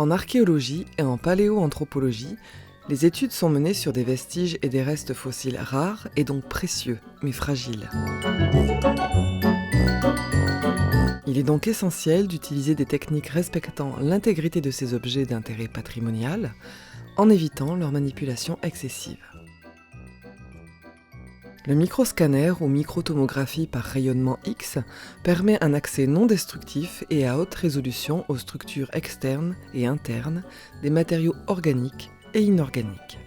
En archéologie et en paléoanthropologie, les études sont menées sur des vestiges et des restes fossiles rares et donc précieux, mais fragiles. Il est donc essentiel d'utiliser des techniques respectant l'intégrité de ces objets d'intérêt patrimonial, en évitant leur manipulation excessive. Le microscanner ou microtomographie par rayonnement X permet un accès non destructif et à haute résolution aux structures externes et internes des matériaux organiques et inorganiques.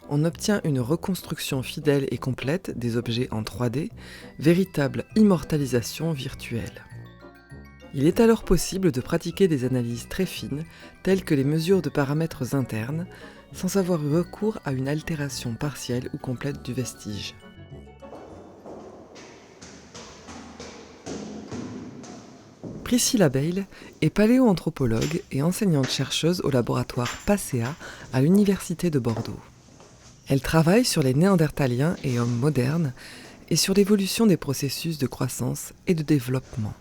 On obtient une reconstruction fidèle et complète des objets en 3D, véritable immortalisation virtuelle. Il est alors possible de pratiquer des analyses très fines, telles que les mesures de paramètres internes, sans avoir eu recours à une altération partielle ou complète du vestige. Priscilla Bale est paléoanthropologue et enseignante-chercheuse au laboratoire PASEA à l'Université de Bordeaux. Elle travaille sur les néandertaliens et hommes modernes et sur l'évolution des processus de croissance et de développement.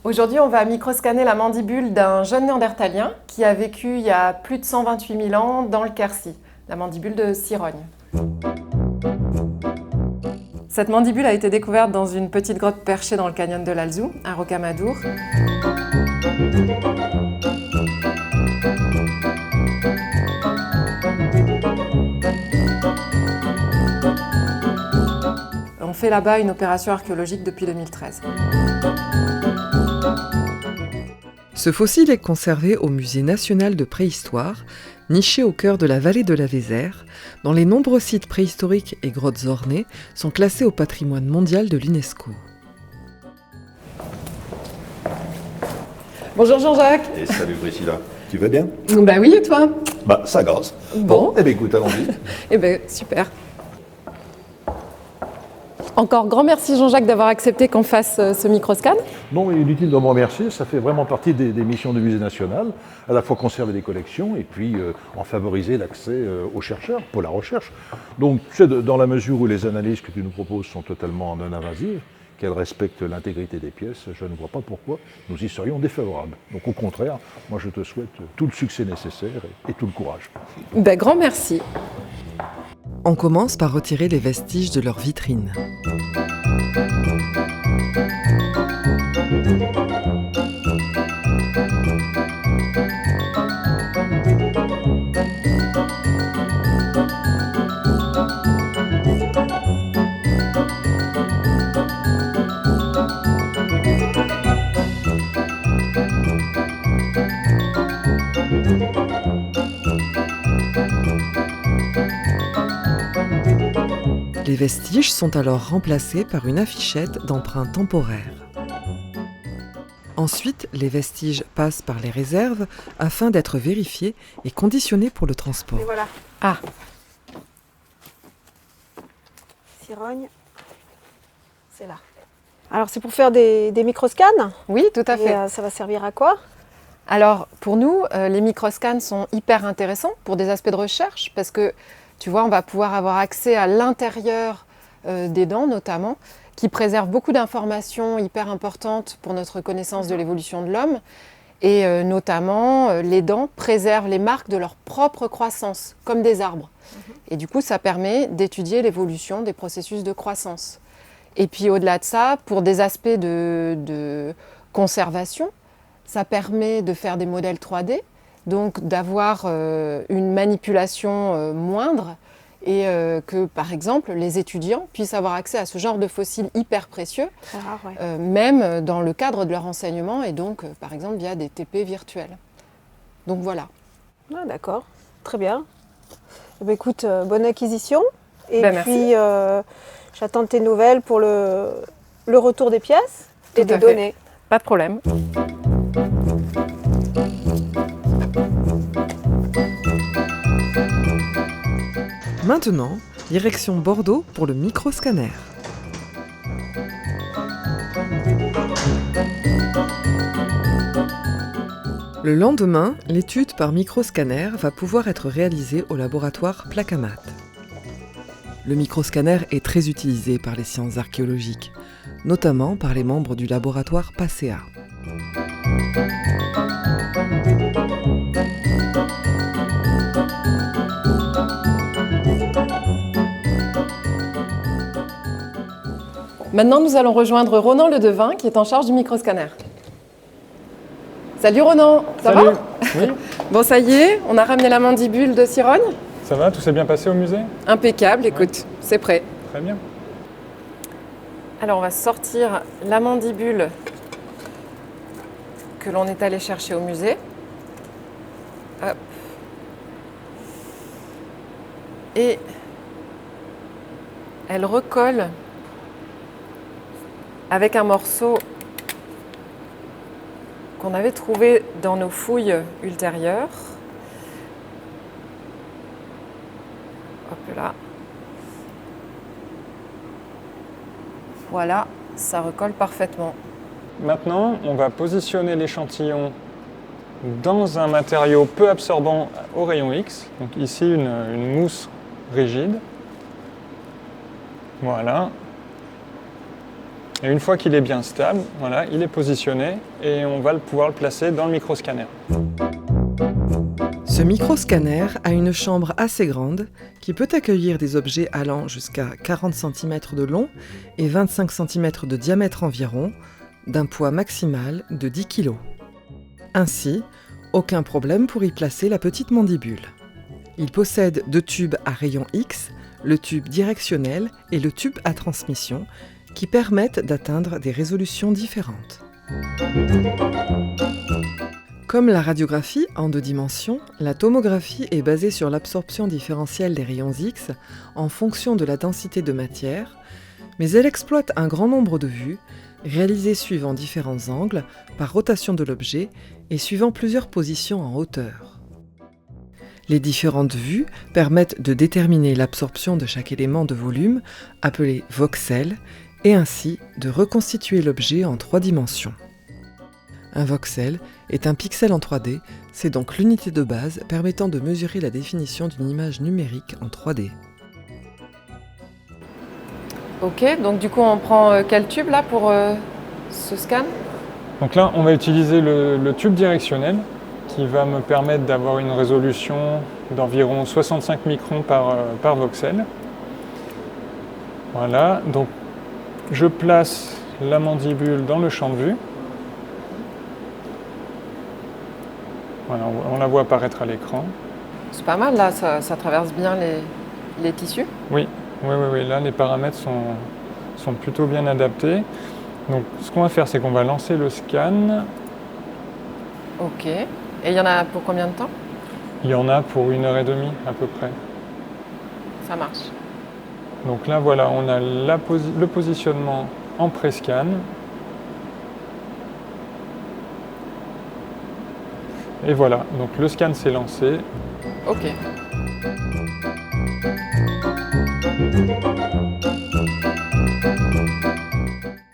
Aujourd'hui, on va microscanner la mandibule d'un jeune néandertalien qui a vécu il y a plus de 128 000 ans dans le Quercy, la mandibule de Sirogne. Cette mandibule a été découverte dans une petite grotte perchée dans le canyon de l'Alzou, à Rocamadour. On fait là-bas une opération archéologique depuis 2013. Ce fossile est conservé au Musée national de préhistoire, niché au cœur de la vallée de la Vézère, dont les nombreux sites préhistoriques et grottes ornées sont classés au patrimoine mondial de l'UNESCO. Bonjour Jean-Jacques. Et salut Priscilla, tu vas bien? Bah oui, et toi? Bah ça gaze. Bon. Eh bien écoute, allons-y. Eh ben super. Encore grand merci Jean-Jacques d'avoir accepté qu'on fasse ce microscan. Non, mais inutile de me remercier, ça fait vraiment partie des missions du Musée national, à la fois conserver des collections et puis en favoriser l'accès aux chercheurs pour la recherche. Donc tu sais, dans la mesure où les analyses que tu nous proposes sont totalement non invasives, qu'elles respectent l'intégrité des pièces, je ne vois pas pourquoi nous y serions défavorables. Donc au contraire, moi je te souhaite tout le succès nécessaire et tout le courage. Ben, grand merci. On commence par retirer les vestiges de leur vitrine. Les vestiges sont alors remplacés par une affichette d'empreintes temporaires. Ensuite, les vestiges passent par les réserves afin d'être vérifiés et conditionnés pour le transport. Et voilà. Ah, Sirogne, c'est là. Alors c'est pour faire des microscans. oui, tout à Et, fait. ça va servir à quoi? Alors, pour nous, les microscans sont hyper intéressants pour des aspects de recherche parce que, tu vois, on va pouvoir avoir accès à l'intérieur des dents, notamment, qui préserve beaucoup d'informations hyper importantes pour notre connaissance de l'évolution de l'homme. Et notamment, les dents préservent les marques de leur propre croissance, comme des arbres. Et du coup, ça permet d'étudier l'évolution des processus de croissance. Et puis, au-delà de ça, pour des aspects de conservation, ça permet de faire des modèles 3D, donc d'avoir une manipulation moindre et que, par exemple, les étudiants puissent avoir accès à ce genre de fossiles hyper précieux, Très rare, ouais. même dans le cadre de leur enseignement et donc, par exemple, via des TP virtuels. Donc voilà. Ah, d'accord, très bien. Eh ben, écoute, bonne acquisition. Et Ben, puis, j'attends tes nouvelles pour le retour des pièces et Tout des à fait. données. Pas de problème. Maintenant, direction Bordeaux pour le microscanner. Le lendemain, l'étude par microscanner va pouvoir être réalisée au laboratoire Placamat. Le microscanner est très utilisé par les sciences archéologiques, notamment par les membres du laboratoire PASEA. Maintenant, nous allons rejoindre Ronan Ledevin, qui est en charge du microscanner. Salut Ronan, ça va? Oui, Bon, ça y est, on a ramené la mandibule de Cirogne. ça va, tout s'est bien passé au musée? Impeccable, écoute, c'est prêt. Très bien. Alors, on va sortir la mandibule que l'on est allé chercher au musée. Hop. Et elle recolle avec un morceau qu'on avait trouvé dans nos fouilles ultérieures. Hop là. Voilà, ça recolle parfaitement. Maintenant, on va positionner l'échantillon dans un matériau peu absorbant au rayon X. Donc ici, une mousse rigide. Voilà. Et une fois qu'il est bien stable, voilà, il est positionné et on va pouvoir le placer dans le microscanner. Ce microscanner a une chambre assez grande qui peut accueillir des objets allant jusqu'à 40 cm de long et 25 cm de diamètre environ, d'un poids maximal de 10 kg. Ainsi, aucun problème pour y placer la petite mandibule. Il possède 2 tubes à rayon X, le tube directionnel et le tube à transmission, qui permettent d'atteindre des résolutions différentes. Comme la radiographie en 2 dimensions, la tomographie est basée sur l'absorption différentielle des rayons X en fonction de la densité de matière, mais elle exploite un grand nombre de vues, réalisées suivant différents angles, par rotation de l'objet et suivant plusieurs positions en hauteur. Les différentes vues permettent de déterminer l'absorption de chaque élément de volume, appelé voxel, et ainsi de reconstituer l'objet en 3 dimensions. Un voxel est un pixel en 3D, c'est donc l'unité de base permettant de mesurer la définition d'une image numérique en 3D. Ok, donc du coup on prend quel tube là pour ce scan? Donc là, on va utiliser le tube directionnel qui va me permettre d'avoir une résolution d'environ 65 microns par voxel. Voilà, donc je place la mandibule dans le champ de vue. Voilà, on la voit apparaître à l'écran. C'est pas mal là, ça traverse bien les tissus. Oui, là les paramètres sont plutôt bien adaptés. Donc ce qu'on va faire, c'est qu'on va lancer le scan. Ok, et il y en a pour combien de temps? Il y en a pour 1h30 à peu près. Ça marche. Donc là voilà, on a le positionnement en pré-scan. Et voilà, donc le scan s'est lancé. Ok.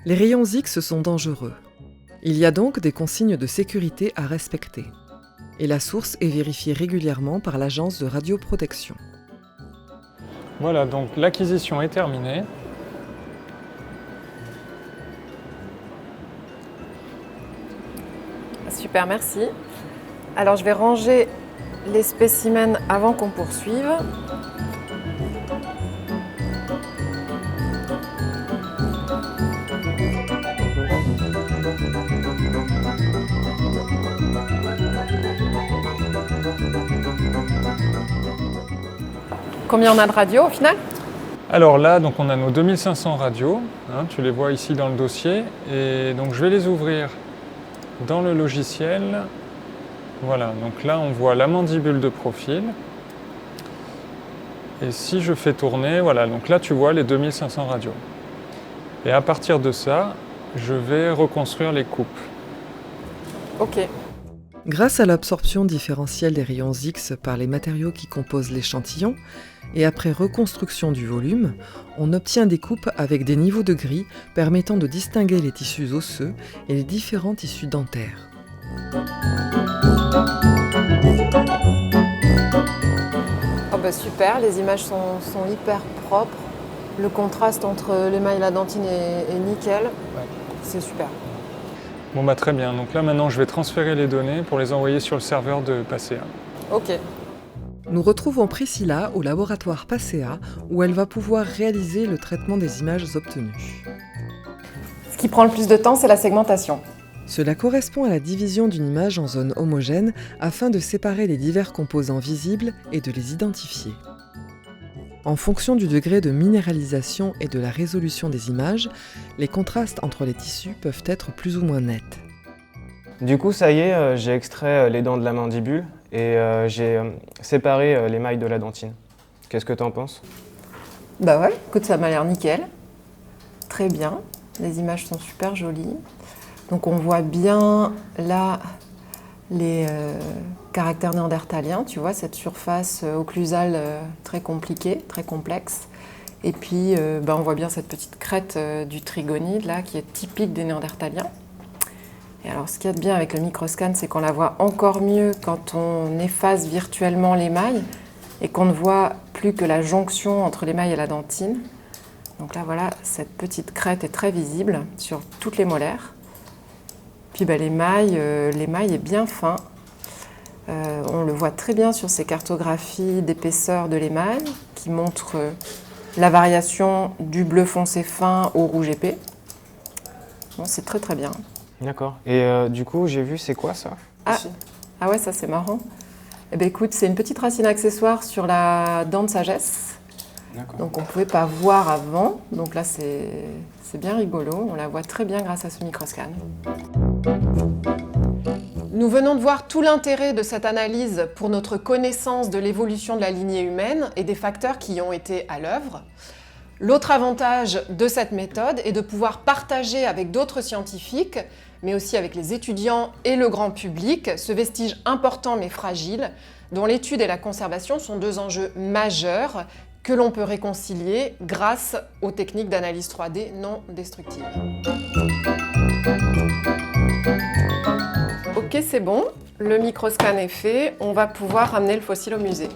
Les rayons X sont dangereux. Il y a donc des consignes de sécurité à respecter. Et la source est vérifiée régulièrement par l'agence de radioprotection. Voilà, donc l'acquisition est terminée. Super, merci. Alors je vais ranger les spécimens avant qu'on poursuive. Combien on a de radios au final? Alors là, donc on a nos 2500 radios, hein, tu les vois ici dans le dossier, et donc je vais les ouvrir dans le logiciel. Voilà, donc là on voit la mandibule de profil. Et si je fais tourner, voilà, donc là tu vois les 2500 radios. Et à partir de ça, je vais reconstruire les coupes. Ok. Grâce à l'absorption différentielle des rayons X par les matériaux qui composent l'échantillon, et après reconstruction du volume, on obtient des coupes avec des niveaux de gris permettant de distinguer les tissus osseux et les différents tissus dentaires. Oh bah super, les images sont hyper propres. Le contraste entre l'émail et la dentine est nickel. Ouais. C'est super. Bon bah très bien, donc là maintenant je vais transférer les données pour les envoyer sur le serveur de Pasea. Ok. Nous retrouvons Priscilla au laboratoire Pasea où elle va pouvoir réaliser le traitement des images obtenues. qui prend le plus de temps, c'est la segmentation. Cela correspond à la division d'une image en zones homogènes afin de séparer les divers composants visibles et de les identifier. En fonction du degré de minéralisation et de la résolution des images, les contrastes entre les tissus peuvent être plus ou moins nets. Du coup, ça y est, j'ai extrait les dents de la mandibule et j'ai séparé l'émail de la dentine. Qu'est-ce que t'en penses? Bah ouais, écoute, ça m'a l'air nickel. Très bien, les images sont super jolies. Donc on voit bien là les caractères néandertaliens, tu vois, cette surface occlusale très compliquée, très complexe. Et puis on voit bien cette petite crête du trigonide là qui est typique des néandertaliens. Et alors ce qu'il y a de bien avec le microscan, c'est qu'on la voit encore mieux quand on efface virtuellement l'émail et qu'on ne voit plus que la jonction entre l'émail et la dentine. Donc là voilà, cette petite crête est très visible sur toutes les molaires. Puis l'émail est bien fin. On le voit très bien sur ces cartographies d'épaisseur de l'émail qui montrent la variation du bleu foncé fin au rouge épais. Bon, c'est très très bien. D'accord. Et du coup, j'ai vu, c'est quoi ça? Ah ouais, ça c'est marrant. Eh bien écoute, c'est une petite racine accessoire sur la dent de sagesse. Donc on ne pouvait pas voir avant. Donc là c'est bien rigolo. On la voit très bien grâce à ce microscan. Nous venons de voir tout l'intérêt de cette analyse pour notre connaissance de l'évolution de la lignée humaine et des facteurs qui y ont été à l'œuvre. L'autre avantage de cette méthode est de pouvoir partager avec d'autres scientifiques, mais aussi avec les étudiants et le grand public, ce vestige important mais fragile, dont l'étude et la conservation sont deux enjeux majeurs que l'on peut réconcilier grâce aux techniques d'analyse 3D non destructives. Ok, c'est bon, le microscan est fait, on va pouvoir ramener le fossile au musée.